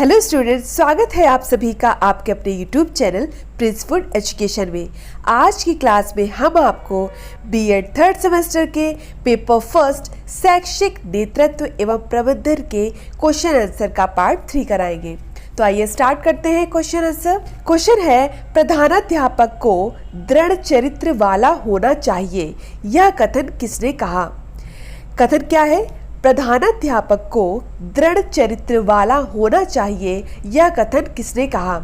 Hello students, स्वागत है आप सभी का आपके अपने YouTube channel Prince food education में। आज की क्लास में हम आपको बीएड थर्ड सेमेस्टर के पेपर फर्स्ट शैक्षिक नेतृत्व एवं प्रबंधन के क्वेश्चन आंसर का पार्ट 3 कराएंगे। तो आइए स्टार्ट करते हैं क्वेश्चन आंसर। क्वेश्चन है, प्रधानाध्यापक को दृढ़ चरित्र वाला होना चाहिए, यह कथन किसने कहा? कथन क्या है? प्रधानाध्यापक को दृढ़ चरित्र वाला होना चाहिए, यह कथन किसने कहा?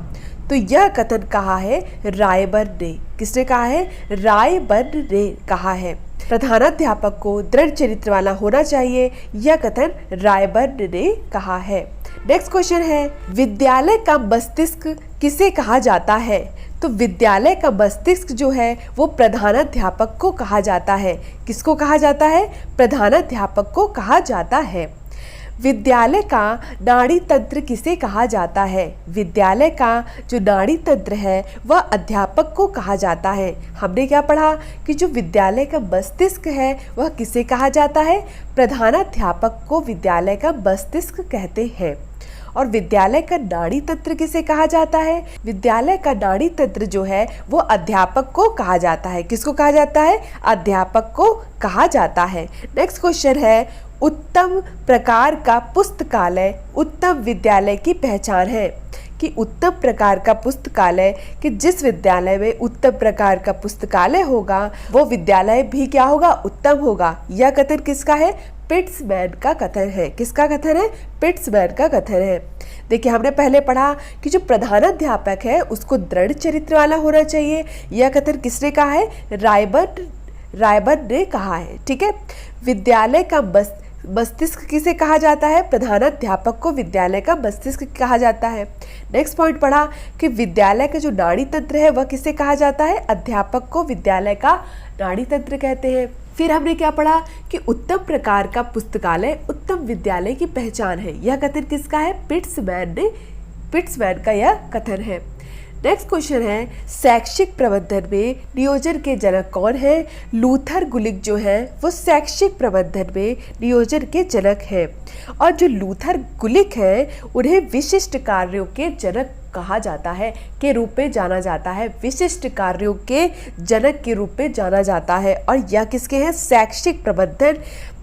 तो यह कथन कहा है रायबर्न ने। किसने कहा है? रायबर्न ने कहा है। प्रधानाध्यापक को दृढ़ चरित्र वाला होना चाहिए, यह कथन रायबर्न ने कहा है। नेक्स्ट क्वेश्चन है, विद्यालय का मस्तिष्क किसे कहा जाता है? तो विद्यालय का मस्तिष्क जो है वो प्रधानाध्यापक को कहा जाता है। किसको कहा जाता है? प्रधानाध्यापक को कहा जाता है। विद्यालय का नाड़ी तंत्र किसे कहा जाता है? विद्यालय का जो नाड़ी तंत्र है वह अध्यापक को कहा जाता है। हमने क्या पढ़ा कि जो विद्यालय का मस्तिष्क है वह किसे कहा जाता है? प्रधानाध्यापक को विद्यालय का मस्तिष्क कहते हैं। और विद्यालय का नाड़ी तंत्र किसे कहा जाता है? विद्यालय का नाड़ी तंत्र जो है वो अध्यापक को कहा जाता है। किसको कहा जाता है? अध्यापक को कहा जाता है। नेक्स्ट क्वेश्चन है, उत्तम प्रकार का पुस्तकालय उत्तम विद्यालय की पहचान है। कि उत्तम प्रकार का पुस्तकालय, कि जिस विद्यालय में उत्तम प्रकार का पुस्तकालय होगा वो विद्यालय भी क्या होगा? उत्तम होगा। यह कथन किसका है? पिट्समैन का कथन है। किसका कथन है? पिट्समैन का कथन है। देखिए, हमने पहले पढ़ा कि जो प्रधानाध्यापक है उसको दृढ़ चरित्र वाला होना चाहिए। यह कथन किसने कहा है? रायबर्न ने कहा है। ठीक है। विद्यालय का मस्तिष्क किसे कहा जाता है? प्रधानाध्यापक को विद्यालय का मस्तिष्क कहा जाता है। नेक्स्ट पॉइंट पढ़ा कि विद्यालय का जो नाड़ी तंत्र है वह किसे कहा जाता है? अध्यापक को विद्यालय का नाड़ी तंत्र कहते हैं। फिर हमने क्या पढ़ा कि उत्तम प्रकार का पुस्तकालय उत्तम विद्यालय की पहचान है। यह कथन किसका है? पिट्समैन का यह कथन है। नेक्स्ट क्वेश्चन है, शैक्षिक प्रबंधन में नियोजन के जनक कौन है? लूथर गुलिक जो है वो शैक्षिक प्रबंधन में नियोजन के जनक है। और जो लूथर गुलिक है उन्हें विशिष्ट कार्यों के जनक कहा जाता है, के रूप में जाना जाता है। विशिष्ट कार्यों के जनक के रूप में जाना जाता है। और यह किसके हैं? शैक्षिक प्रबंधन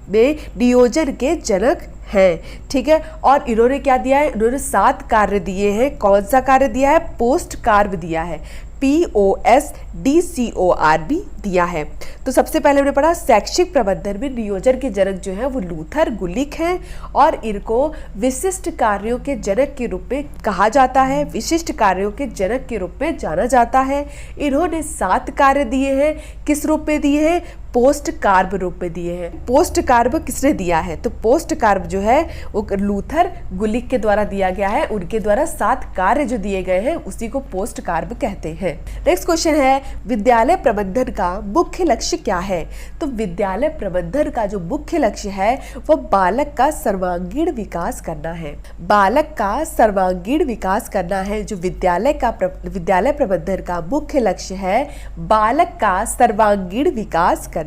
में नियोजन के जनक हैं। ठीक है। और इन्होंने क्या दिया है? इन्होंने 7 कार्य दिए हैं। कौन सा कार्य दिया है? पोस्ट कार्य दिया है। POSTCOR दिया है। तो सबसे पहले हमने पढ़ा शैक्षिक प्रबंधन में नियोजन के जनक जो है वो लूथर गुलिक हैं और इनको विशिष्ट कार्यों के जनक के रूप में कहा जाता है, विशिष्ट कार्यों के जनक के रूप में जाना जाता है। इन्होंने 7 कार्य दिए हैं। किस रूप में दिए हैं? पोस्ट कार्य रूप में दिए हैं। पोस्ट कार्य किसने दिया है? तो पोस्ट कार्य जो है वो लूथर गुलिक के द्वारा दिया गया है। उनके द्वारा 7 कार्य जो दिए गए हैं उसी को पोस्ट कार्य कहते हैं। नेक्स्ट क्वेश्चन है, विद्यालय प्रबंधन का मुख्य लक्ष्य क्या है? तो विद्यालय प्रबंधन का जो मुख्य लक्ष्य है वो बालक का सर्वांगीण विकास करना है। बालक का सर्वांगीण विकास करना है। जो विद्यालय प्रबंधन का मुख्य लक्ष्य है बालक का सर्वांगीण विकास करना।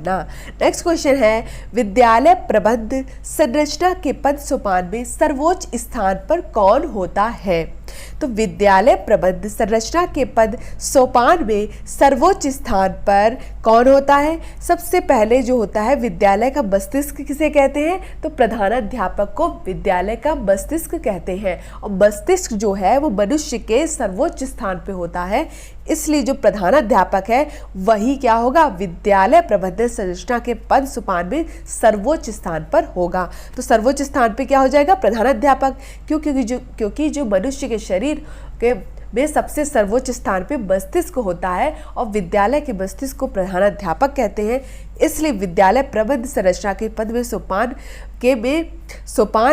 नेक्स्ट क्वेश्चन है, विद्यालय प्रबंध संरचना के पद सोपान में सर्वोच्च स्थान पर कौन होता है? तो विद्यालय प्रबंध संरचना के पद सोपान में सर्वोच्च स्थान पर कौन होता है? सबसे पहले जो होता है विद्यालय का मस्तिष्क किसे कहते हैं? तो प्रधानाध्यापक को विद्यालय का मस्तिष्क कहते हैं। और मस्तिष्क जो है वो मनुष्य के सर्वोच्च स्थान पे होता है, इसलिए जो प्रधानाध्यापक है वही क्या होगा? विद्यालय प्रबंधन संरचना के पद सोपान में सर्वोच्च स्थान पर होगा। तो सर्वोच्च स्थान पे क्या हो जाएगा? प्रधानाध्यापक। क्योंकि जो मनुष्य के शरीर के में सबसे सर्वोच्च स्थान पे मस्तिष्क होता है और विद्यालय के मस्तिष्क को प्रधानाध्यापक कहते हैं, इसलिए विद्यालय प्रबंध संरचना के पद में सोपान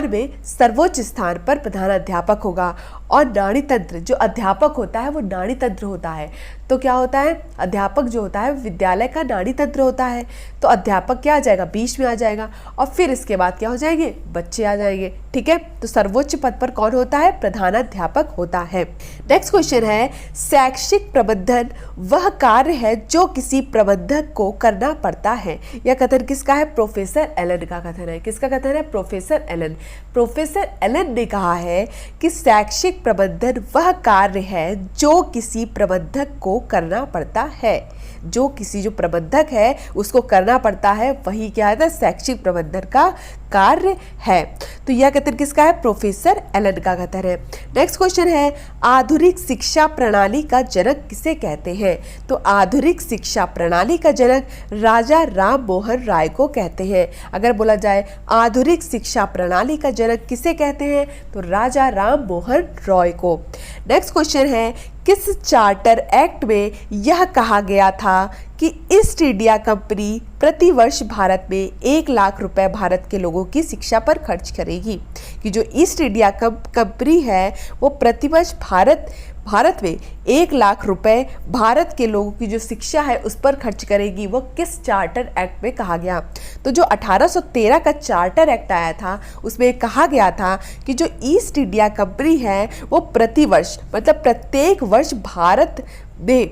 में सर्वोच्च स्थान पर प्रधानाध्यापक होगा। और नाड़ी तंत्र जो अध्यापक होता है वो नाड़ी तंत्र होता है। तो क्या होता है? अध्यापक जो होता है विद्यालय का नाड़ी तंत्र होता है। तो अध्यापक क्या आ जाएगा? बीच में आ जाएगा। और फिर इसके बाद क्या हो जाएंगे? बच्चे आ जाएंगे। ठीक है। तो सर्वोच्च पद पर कौन होता है? प्रधानाध्यापक होता है। नेक्स्ट नेक्स्ट क्वेश्चन है, शैक्षिक प्रबंधन वह कार्य है जो किसी प्रबंधक को करना पड़ता है। यह कथन किसका है? प्रोफेसर एलन का कथन है। किसका कथन है? Professor Elon. प्रोफेसर एलन ने कहा है कि शैक्षिक प्रबंधन वह कार्य है जो किसी प्रबंधक को करना पड़ता है। जो प्रबंधक है उसको करना पड़ता है, वही क्या है? शैक्षिक प्रबंधन का कार्य है। तो यह कथन किसका है? प्रोफेसर एलन का कथन है। नेक्स्ट क्वेश्चन है, आधुनिक शिक्षा प्रणाली का जनक किसे कहते हैं? तो आधुनिक शिक्षा प्रणाली का जनक राजा राम मोहन राय को कहते हैं। अगर बोला जाए आधुनिक शिक्षा प्रणाली का जनक किसे कहते हैं, तो राजा राम मोहन रॉय को। नेक्स्ट क्वेश्चन है, किस चार्टर एक्ट में यह कहा गया था कि ईस्ट इंडिया कंपनी प्रतिवर्ष भारत में 1 लाख रुपए भारत के लोगों की शिक्षा पर खर्च करेगी? कि जो ईस्ट इंडिया कंपनी है वो प्रतिवर्ष भारत में 1 लाख रुपए भारत के लोगों की जो शिक्षा है उस पर खर्च करेगी, वो किस चार्टर एक्ट में कहा गया? तो जो 1813 का चार्टर एक्ट आया था उसमें कहा गया था कि जो ईस्ट इंडिया कंपनी है वो प्रतिवर्ष मतलब प्रत्येक वर्ष भारत में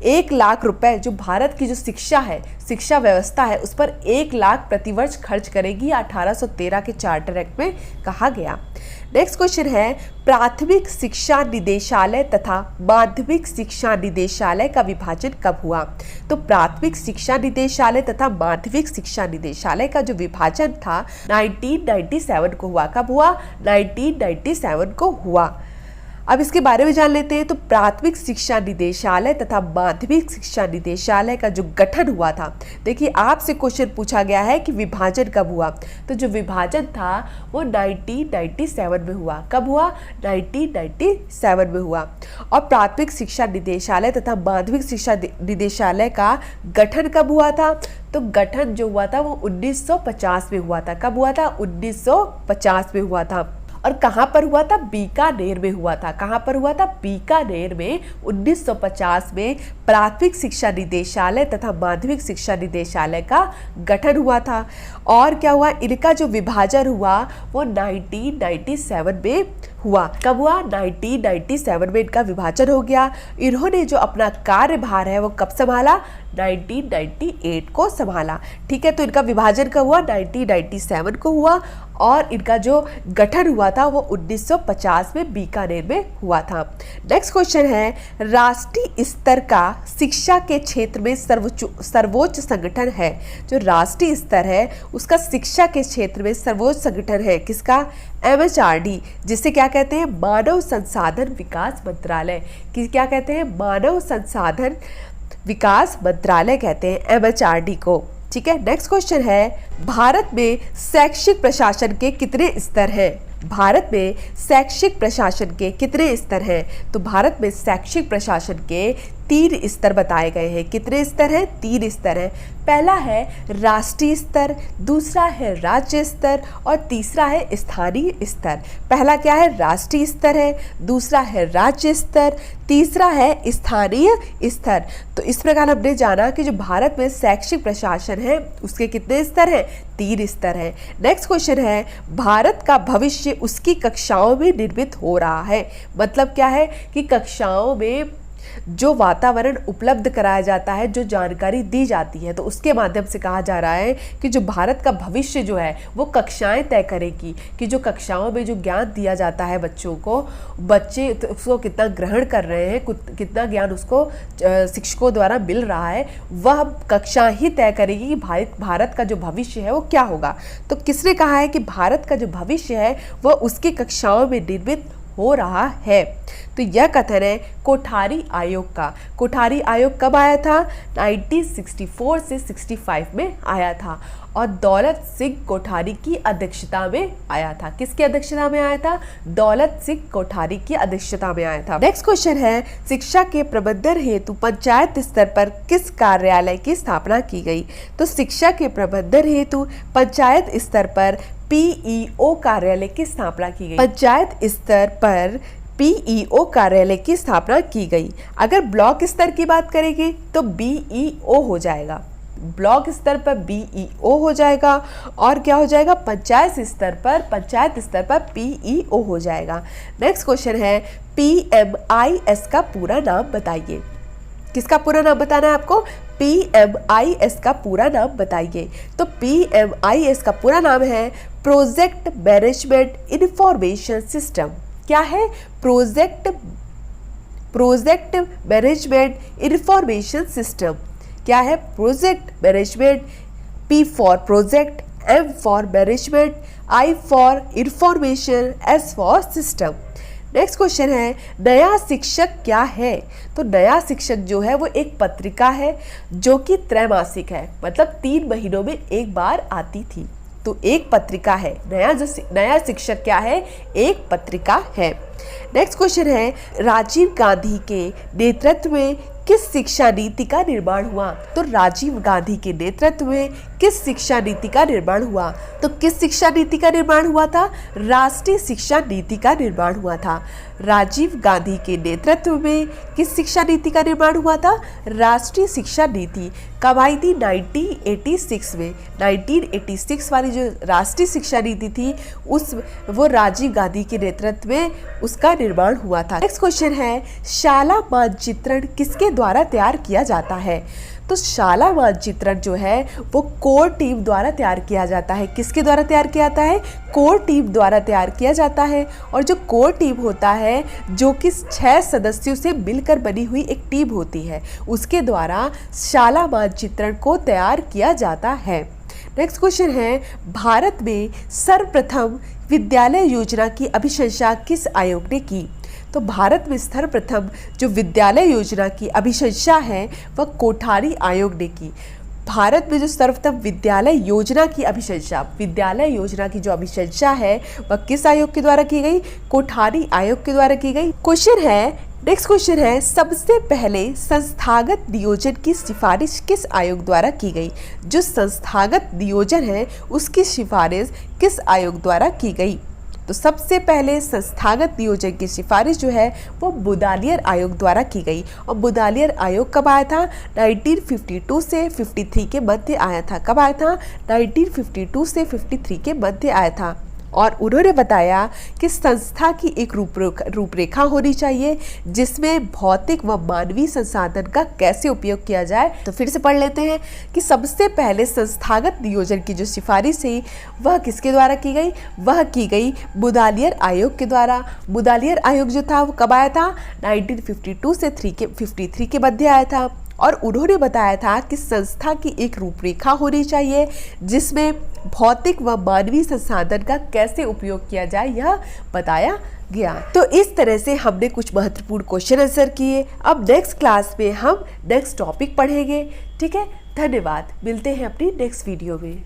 1 लाख रुपए जो भारत की जो शिक्षा है, शिक्षा व्यवस्था है, उस पर 1 लाख प्रतिवर्ष खर्च करेगी। 1813 के चार्टर एक्ट में कहा गया। नेक्स्ट क्वेश्चन है, प्राथमिक शिक्षा निदेशालय तथा माध्यमिक शिक्षा निदेशालय का विभाजन कब हुआ? तो प्राथमिक शिक्षा निदेशालय तथा माध्यमिक शिक्षा निदेशालय का जो विभाजन था 1997 को हुआ। कब हुआ? 1997 को हुआ। अब इसके बारे में जान लेते हैं। तो प्राथमिक शिक्षा निदेशालय तथा माध्यमिक शिक्षा निदेशालय का जो गठन हुआ था, देखिए आपसे क्वेश्चन पूछा गया है कि विभाजन कब हुआ, तो जो विभाजन था वो 1997 में हुआ। कब हुआ? 1997 में हुआ। और प्राथमिक शिक्षा निदेशालय तथा माध्यमिक शिक्षा निदेशालय का गठन कब हुआ था? तो गठन जो हुआ था वो 1950 में हुआ था। कब हुआ था? 1950 में हुआ था। और कहाँ पर हुआ था? बीकानेर में हुआ था। कहाँ पर हुआ था? बीकानेर में 1950 में प्राथमिक शिक्षा निदेशालय तथा माध्यमिक शिक्षा निदेशालय का गठन हुआ था। और क्या हुआ? इनका जो विभाजन हुआ वो 1997 में हुआ। कब हुआ? 1997 में इनका विभाजन हो गया। इन्होंने जो अपना कार्यभार है वो कब संभाला? 1998 को संभाला। ठीक है, तो इनका विभाजन कब हुआ? 1997 को हुआ। और इनका जो गठन हुआ था वो 1950 में बीकानेर में हुआ था। नेक्स्ट क्वेश्चन है, राष्ट्रीय स्तर का शिक्षा के क्षेत्र में सर्वोच्च संगठन है। जो राष्ट्रीय स्तर है उसका शिक्षा के क्षेत्र में सर्वोच्च संगठन है किसका? MHRD, जिसे क्या कहते हैं? मानव संसाधन विकास मंत्रालय। क्या कहते हैं? मानव संसाधन विकास मंत्रालय कहते हैं MHRD को। ठीक है, नेक्स्ट क्वेश्चन है, भारत में शैक्षिक प्रशासन के कितने स्तर हैं? भारत में शैक्षिक प्रशासन के कितने स्तर हैं? तो भारत में शैक्षिक प्रशासन के 3 स्तर बताए गए हैं। कितने स्तर हैं? 3 स्तर हैं। पहला है राष्ट्रीय स्तर, दूसरा है राज्य स्तर और तीसरा है स्थानीय स्तर। पहला क्या है? राष्ट्रीय स्तर है, दूसरा है राज्य स्तर, तीसरा है स्थानीय स्तर। तो इस प्रकार हमने जाना कि जो भारत में शैक्षिक प्रशासन है उसके कितने स्तर हैं? 3 स्तर हैं। नेक्स्ट क्वेश्चन है, भारत का भविष्य उसकी कक्षाओं में निर्मित हो रहा है। मतलब क्या है कि कक्षाओं में जो वातावरण उपलब्ध कराया जाता है, जो जानकारी दी जाती है, तो उसके माध्यम से कहा जा रहा है कि जो भारत का भविष्य जो है वो कक्षाएं तय करेगी कि जो कक्षाओं में जो ज्ञान दिया जाता है बच्चों को, बच्चे उसको कितना ग्रहण कर रहे हैं, कितना ज्ञान उसको शिक्षकों द्वारा मिल रहा है, वह कक्षा ही तय करेगी कि भारत का जो भविष्य है वो क्या होगा। तो किसने कहा है कि भारत का जो भविष्य है वह उसकी कक्षाओं में निर्मित हो रहा है? तो यह कथन है कोठारी आयोग का। कोठारी आयोग कब आया था? 1964 से 65 में आया था और दौलत सिंह कोठारी की अध्यक्षता में आया था। किसकी अध्यक्षता में आया था? दौलत सिंह कोठारी की अध्यक्षता में आया था। नेक्स्ट क्वेश्चन है, शिक्षा के प्रबंधन हेतु पंचायत स्तर पर किस कार्यालय की स्थापना की गई? तो शिक्षा के प्रबंधन हेतु पंचायत स्तर पर PEO कार्यालय की स्थापना की गई। पंचायत स्तर पर PEO कार्यालय की स्थापना की गई। अगर ब्लॉक स्तर की बात करेंगे तो BEO हो जाएगा। ब्लॉक स्तर पर BEO हो जाएगा और क्या हो जाएगा, पंचायत स्तर पर PEO हो जाएगा। नेक्स्ट क्वेश्चन है PMIS का पूरा नाम बताइए। किसका पूरा नाम बताना है आपको, PMIS का पूरा नाम बताइए। तो PMIS का पूरा नाम है प्रोजेक्ट मैनेजमेंट इंफॉर्मेशन सिस्टम। क्या है, प्रोजेक्ट मैनेजमेंट इंफॉर्मेशन सिस्टम। क्या है, project management, P for project, M for management, I for information, S for system. Next question है नया शिक्षक क्या है। तो नया शिक्षक जो है वो एक पत्रिका है जो कि त्रैमासिक है, मतलब 3 महीनों में एक बार आती थी। तो एक पत्रिका है, नया शिक्षक क्या है, एक पत्रिका है। नेक्स्ट क्वेश्चन है राजीव गांधी के नेतृत्व में किस शिक्षा नीति का निर्माण हुआ। तो राजीव गांधी के नेतृत्व में किस शिक्षा नीति का निर्माण हुआ। तो किस शिक्षा नीति का निर्माण हुआ था, राष्ट्रीय शिक्षा नीति का निर्माण हुआ था। राजीव गांधी के नेतृत्व में किस शिक्षा नीति का निर्माण हुआ था, राष्ट्रीय शिक्षा नीति। कब आई थी, 1986 में। 1986 वाली जो राष्ट्रीय शिक्षा नीति थी वो राजीव गांधी के नेतृत्व में उसका निर्माण हुआ था। नेक्स्ट क्वेश्चन है शाला मानचित्रण किसके द्वारा तैयार किया जाता है। तो शाला मानचित्रण जो है वो कोर टीम द्वारा तैयार किया जाता है। किसके द्वारा तैयार किया जाता है, कोर टीम द्वारा तैयार किया जाता है। और जो कोर टीम होता है जो कि 6 सदस्यों से मिलकर बनी हुई एक टीम होती है, उसके द्वारा शाला मानचित्रण को तैयार किया जाता है। नेक्स्ट क्वेश्चन है भारत में सर्वप्रथम विद्यालय योजना की अभिशंसा किस आयोग ने की। तो भारत में सर्वप्रथम जो विद्यालय योजना की अभिशंसा है वह कोठारी आयोग ने की। भारत में जो सर्वप्रथम विद्यालय योजना की जो अभिशंसा है वह किस आयोग के द्वारा की गई, कोठारी आयोग के द्वारा की गई। नेक्स्ट क्वेश्चन है सबसे पहले संस्थागत नियोजन की सिफारिश किस आयोग द्वारा की गई। जो संस्थागत नियोजन है उसकी सिफारिश किस आयोग द्वारा की गई। तो सबसे पहले संस्थागत नियोजन की सिफारिश जो है वो बुदालियर आयोग द्वारा की गई। और बुदालियर आयोग कब आया था, 1952 से 53 के मध्य आया था। कब आया था, 1952 से 53 के मध्य आया था। और उन्होंने बताया कि संस्था की एक रूपरेखा होनी चाहिए जिसमें भौतिक व मानवीय संसाधन का कैसे उपयोग किया जाए। तो फिर से पढ़ लेते हैं कि सबसे पहले संस्थागत नियोजन की जो सिफारिश थी वह किसके द्वारा की गई, वह की गई बुदालियर आयोग के द्वारा। बुदालियर आयोग जो था वो कब आया था, 1952 से 53 के मध्य आया था। और उन्होंने बताया था कि संस्था की एक रूपरेखा होनी चाहिए जिसमें भौतिक व मानवीय संसाधन का कैसे उपयोग किया जाए यह बताया गया। तो इस तरह से हमने कुछ महत्वपूर्ण क्वेश्चन आंसर किए। अब नेक्स्ट क्लास में हम नेक्स्ट टॉपिक पढ़ेंगे। ठीक है, धन्यवाद। मिलते हैं अपनी नेक्स्ट वीडियो में।